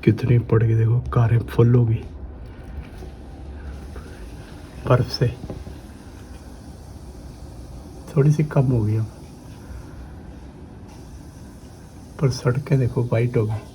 कितनी पड़ गई, देखो कारें फुल हो गई बर्फ से, थोड़ी सी कम हो गई अब, पर सड़कें देखो वाइट हो गई।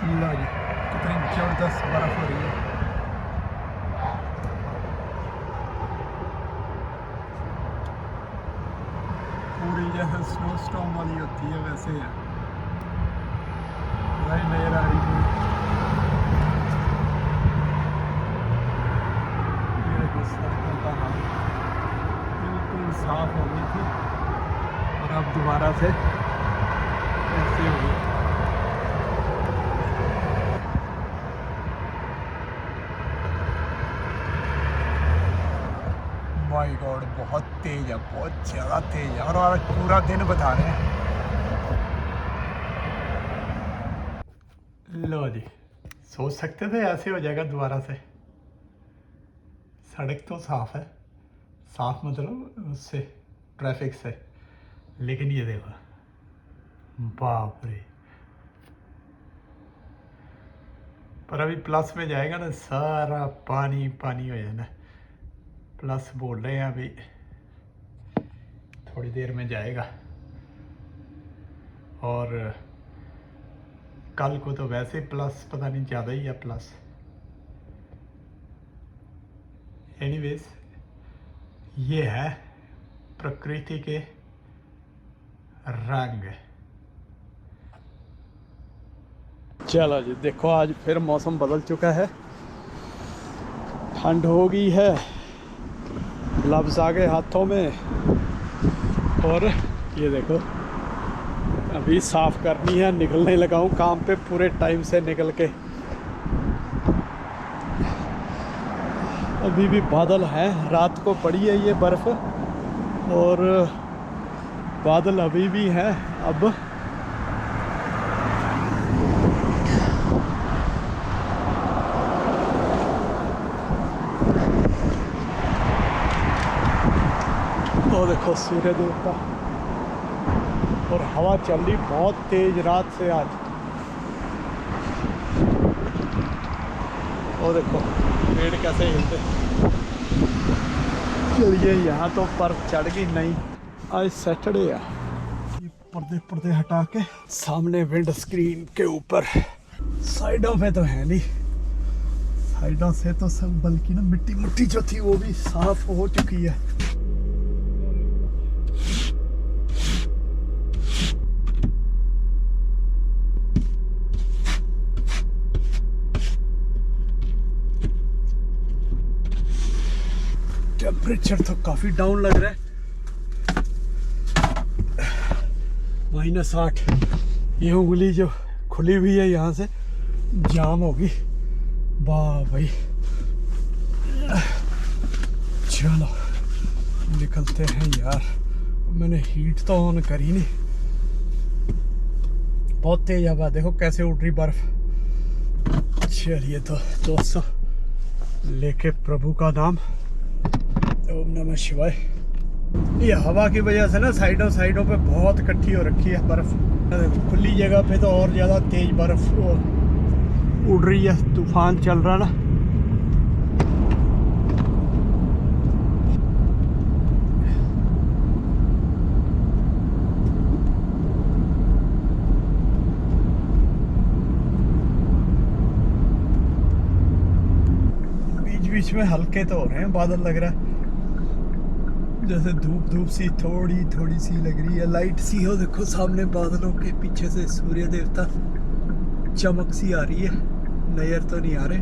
लो जी, कितनी जबरदस्त बर्फ हो रही है। पूरी जैसे स्नो स्टॉर्म वाली होती है वैसे है, भाई नजर आ रही है। ये देखो सड़कों का हाल बिल्कुल साफ हो गई थी और अब दोबारा से ऐसे हो गई। माय गॉड, बहुत तेज है, बहुत ज़्यादा तेज है, और आज पूरा दिन बता रहे हैं। लो जी, सोच सकते थे ऐसे हो जाएगा दोबारा से। सड़क तो साफ है, साफ मतलब उससे ट्रैफिक से, लेकिन ये देखो, बाप रे। पर अभी प्लस में जाएगा ना, सारा पानी पानी हो जाना। प्लस बोल रहे हैं अभी थोड़ी देर में जाएगा, और कल को तो वैसे प्लस पता नहीं ज़्यादा ही है प्लस। एनीवेज, ये है प्रकृति के रंग। चलो जी, देखो आज फिर मौसम बदल चुका है, ठंड हो गई है, ग्लव्स आ गए हाथों में, और ये देखो अभी साफ करनी है, निकलने लगा हूँ काम पे पूरे टाइम से निकल के। अभी भी बादल हैं, रात को पड़ी है ये बर्फ़, और बादल अभी भी हैं। अब तो देखो सूर्य देवता, और हवा चल रही बहुत तेज रात से आज। और देखो पेड़ कैसे हिलते। चलिए, यहाँ तो बर्फ चढ़ गई नहीं, आज सैटरडे है। ये पर्दे हटा के सामने विंड स्क्रीन के ऊपर, साइडों पे तो है नहीं, साइडों से तो सब, बल्कि ना मिट्टी मुट्टी जो थी वो भी साफ हो चुकी है। टेम्परेचर तो काफ़ी डाउन लग रहा है, -8। ये उंगली जो खुली हुई है यहाँ से जाम होगी, वाह भाई। चलो निकलते हैं यार, मैंने हीट तो ऑन करी नहीं। बहुत तेज हवा, देखो कैसे उड़ रही बर्फ। चलिए तो दोस्तों, लेके प्रभु का नाम, ओम नमः शिवाय। ये हवा की वजह से ना साइडों पे बहुत इकट्ठी हो रखी है बर्फ। खुली जगह पे तो और ज़्यादा तेज बर्फ उड़ रही है, तूफान चल रहा ना। बीच बीच में हल्के तो हो रहे हैं बादल, लग रहा है जैसे धूप सी थोड़ी सी लग रही है, लाइट सी हो। देखो सामने बादलों के पीछे से सूर्य देवता, चमक सी आ रही है, नजर तो नहीं आ रहे।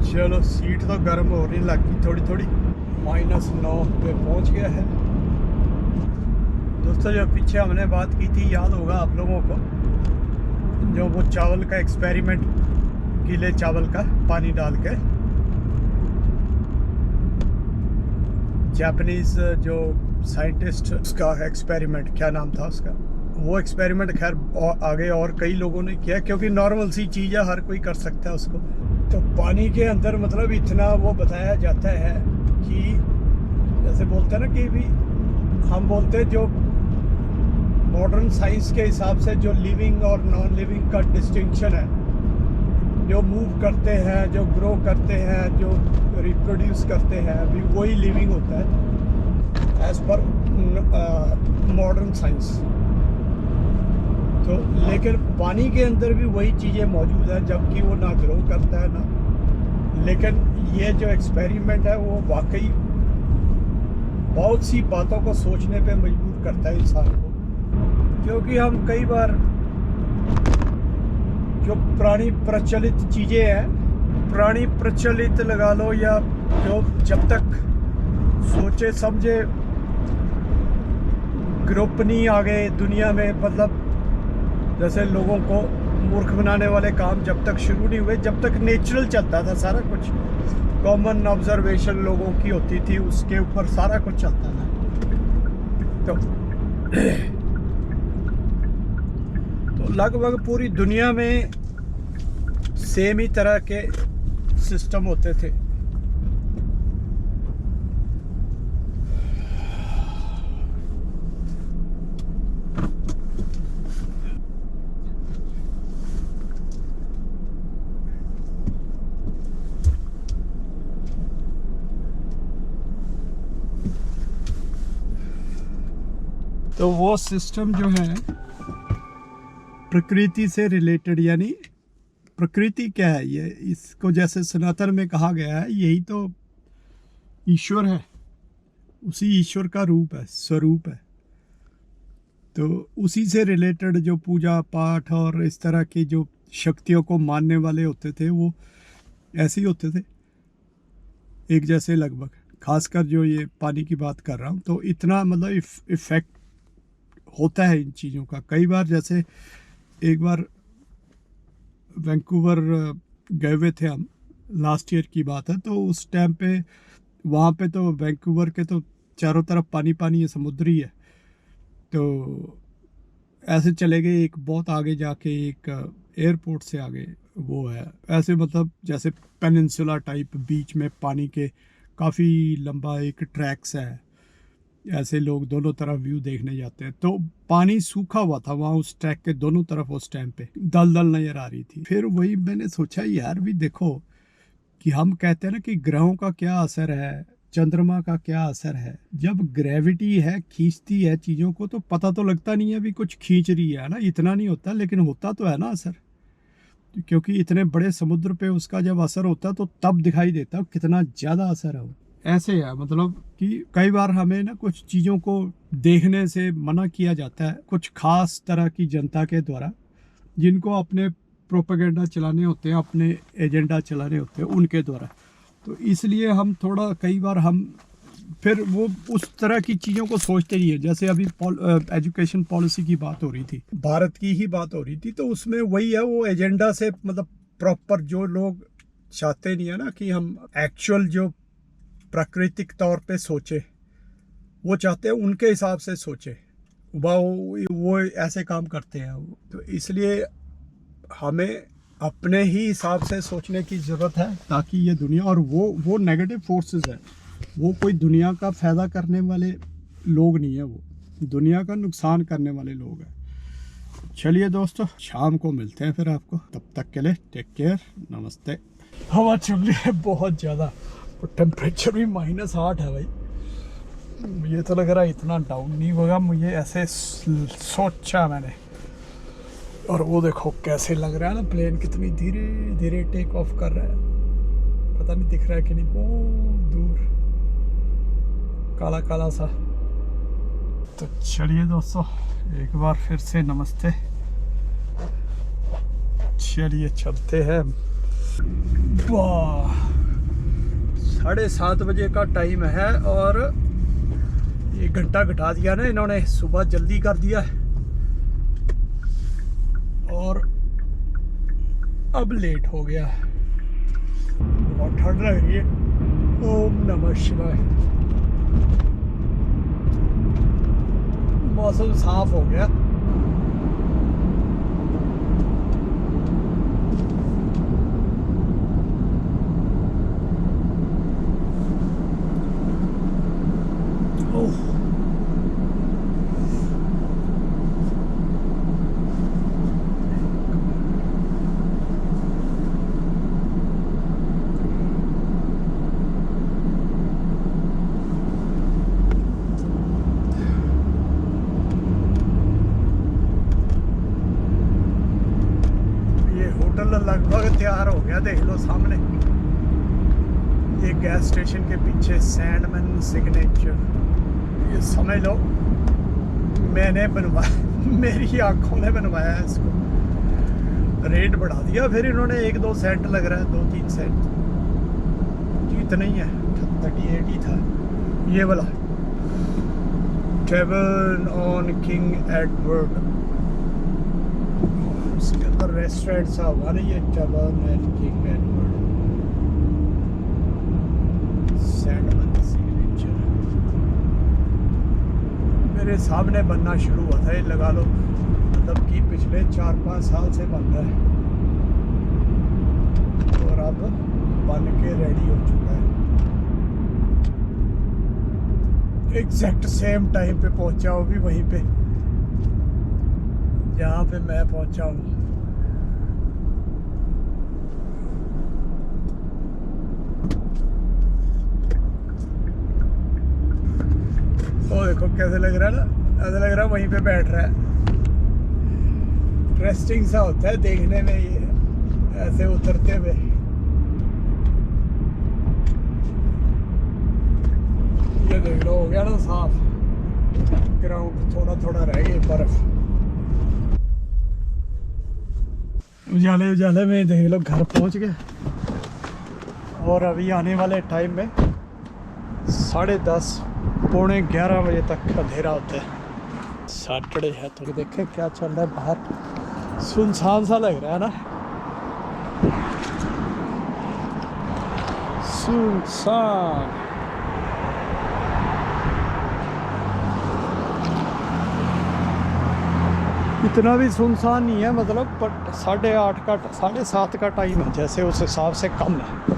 चलो, सीट तो गर्म हो रही लगी थोड़ी, -9 पे पहुंच गया है। दोस्तों, जो पीछे हमने बात की थी, याद होगा आप लोगों को, जो वो चावल का एक्सपेरिमेंट, गीले चावल का पानी डाल के, जापानीज़ जो साइंटिस्ट, उसका एक्सपेरिमेंट क्या नाम था उसका, वो एक्सपेरिमेंट खैर आगे और कई लोगों ने किया, क्योंकि नॉर्मल सी चीज़ है, हर कोई कर सकता है उसको। तो पानी के अंदर मतलब इतना वो बताया जाता है कि जैसे बोलते हैं ना कि भी हम बोलते हैं जो मॉडर्न साइंस के हिसाब से जो लिविंग और नॉन लिविंग का डिस्टिंक्शन है, जो मूव करते हैं, जो ग्रो करते हैं, जो रिप्रोड्यूस करते हैं, अभी वही लिविंग होता है एज पर मॉडर्न साइंस। तो लेकिन पानी के अंदर भी वही चीज़ें मौजूद हैं, जबकि वो ना ग्रो करता है ना। लेकिन ये जो एक्सपेरिमेंट है वो वाकई बहुत सी बातों को सोचने पे मजबूर करता है इंसान को, क्योंकि हम कई बार जो पुरानी प्रचलित चीज़ें हैं, पुरानी प्रचलित लगा लो, या जो जब तक सोचे समझे ग्रुप नहीं आ गए दुनिया में, मतलब जैसे लोगों को मूर्ख बनाने वाले काम जब तक शुरू नहीं हुए, जब तक नेचुरल चलता था सारा कुछ, कॉमन ऑब्जर्वेशन लोगों की होती थी, उसके ऊपर सारा कुछ चलता था। तो लगभग पूरी दुनिया में सेम ही तरह के सिस्टम होते थे। तो वो सिस्टम जो है प्रकृति से रिलेटेड, यानी प्रकृति क्या है, ये इसको जैसे सनातन में कहा गया है, यही तो ईश्वर है, उसी ईश्वर का रूप है, स्वरूप है। तो उसी से रिलेटेड जो पूजा पाठ और इस तरह की जो शक्तियों को मानने वाले होते थे, वो ऐसे ही होते थे, एक जैसे लगभग। खासकर जो ये पानी की बात कर रहा हूँ, तो इतना मतलब इफेक्ट होता है इन चीज़ों का। कई बार जैसे एक बार वैंकूवर गए हुए थे हम, लास्ट ईयर की बात है, तो उस टाइम पे वहाँ पे तो वैंकूवर के तो चारों तरफ पानी पानी है, समुद्री है। तो ऐसे चले गए, एक बहुत आगे जाके एक एयरपोर्ट से आगे वो है, ऐसे मतलब जैसे पेनिनसुला टाइप, बीच में पानी के काफ़ी लंबा एक ट्रैक्स है, ऐसे लोग दोनों तरफ व्यू देखने जाते हैं। तो पानी सूखा हुआ था वहाँ उस ट्रैक के दोनों तरफ, उस टाइम पे दलदल नजर आ रही थी। फिर वही मैंने सोचा यार भी देखो कि हम कहते हैं ना कि ग्रहों का क्या असर है, चंद्रमा का क्या असर है। जब ग्रेविटी है, खींचती है चीज़ों को, तो पता तो लगता नहीं है भी कुछ खींच रही है ना, इतना नहीं होता, लेकिन होता तो है ना असर, क्योंकि इतने बड़े समुद्र पे उसका जब असर होता तो तब दिखाई देता कितना ज़्यादा असर है वो। ऐसे है मतलब कि कई बार हमें ना कुछ चीज़ों को देखने से मना किया जाता है, कुछ खास तरह की जनता के द्वारा, जिनको अपने प्रोपेगेंडा चलाने होते हैं, अपने एजेंडा चलाने होते हैं, उनके द्वारा। तो इसलिए हम थोड़ा कई बार हम फिर वो उस तरह की चीज़ों को सोचते नहीं है। जैसे अभी एजुकेशन पॉलिसी की बात हो रही थी, भारत की ही बात हो रही थी, तो उसमें वही है, वो एजेंडा से मतलब प्रॉपर जो लोग चाहते नहीं है ना कि हम एक्चुअल जो प्राकृतिक तौर पे सोचे, वो चाहते हैं उनके हिसाब से सोचे, वो ऐसे काम करते हैं। तो इसलिए हमें अपने ही हिसाब से सोचने की ज़रूरत है, ताकि ये दुनिया, और वो नेगेटिव फोर्सेस है, वो कोई दुनिया का फ़ायदा करने वाले लोग नहीं है, वो दुनिया का नुकसान करने वाले लोग हैं। चलिए दोस्तों, शाम को मिलते हैं फिर आपको, तब तक के लिए टेक केयर, नमस्ते। हवा चल रही है बहुत ज़्यादा, और टेम्परेचर भी -8 है भाई। मुझे तो लग रहा है इतना डाउन नहीं होगा, मुझे ऐसे सोचा मैंने। और वो देखो कैसे लग रहा है ना, प्लेन कितनी धीरे धीरे टेक ऑफ कर रहा है, पता नहीं दिख रहा है कि नहीं, बहुत दूर काला काला सा। तो चलिए दोस्तों, एक बार फिर से नमस्ते। चलिए चलते हैं। वाह, 7:30 बजे का टाइम है, और 1 घंटा घटा दिया ना इन्होंने, सुबह जल्दी कर दिया है और अब लेट हो गया। बहुत ठंड लग रही है। ओम नमः शिवाय। मौसम साफ हो गया। ओह लगभग तैयार हो गया, देख लो सामने ये गैस स्टेशन के पीछे सैंडमैन सिग्नेचर। ये समझ लो मैंने बनवाया, मेरी आंखों ने बनवाया है इसको। रेट बढ़ा दिया फिर इन्होंने, 1-2 सेंट लग रहा है, 2-3 सेंट, इतना ही है, 38 ही था ये वाला। टेबल ऑन किंग एडवर्ड, उसके अंदर रेस्टोरेंट सा हुआ ना, ये table and king Edward Sandman signature. मेरे सामने बनना शुरू हुआ था, ये लगा लो मतलब कि पिछले 4-5 साल से बन रहा है और अब बन के रेडी हो चुका है। एग्जैक्ट सेम टाइम पे पहुंचा, वो भी वहीं पे जहाँ पे मैं पहुंचा हूँ। वो देखो कैसे लग रहा है ना, ऐसा लग रहा है वहीं पे बैठ रहा है। इंटरेस्टिंग सा होता है देखने में ये ऐसे उतरते हुए। ये देख लो हो गया ना साफ ग्राउंड, थोड़ा थोड़ा रह गई बर्फ। उजाले उजाले में देख लो घर पहुंच गए और अभी आने वाले टाइम में 10:30 पौने 11 बजे तक अंधेरा होता है। सैटरडे है तो देखें क्या चल रहा है बाहर, सुनसान सा लग रहा है ना, सुनसान। इतना भी सुनसान नहीं है मतलब, बट 8:30 का 7:30 का टाइम है, जैसे उस हिसाब से कम है।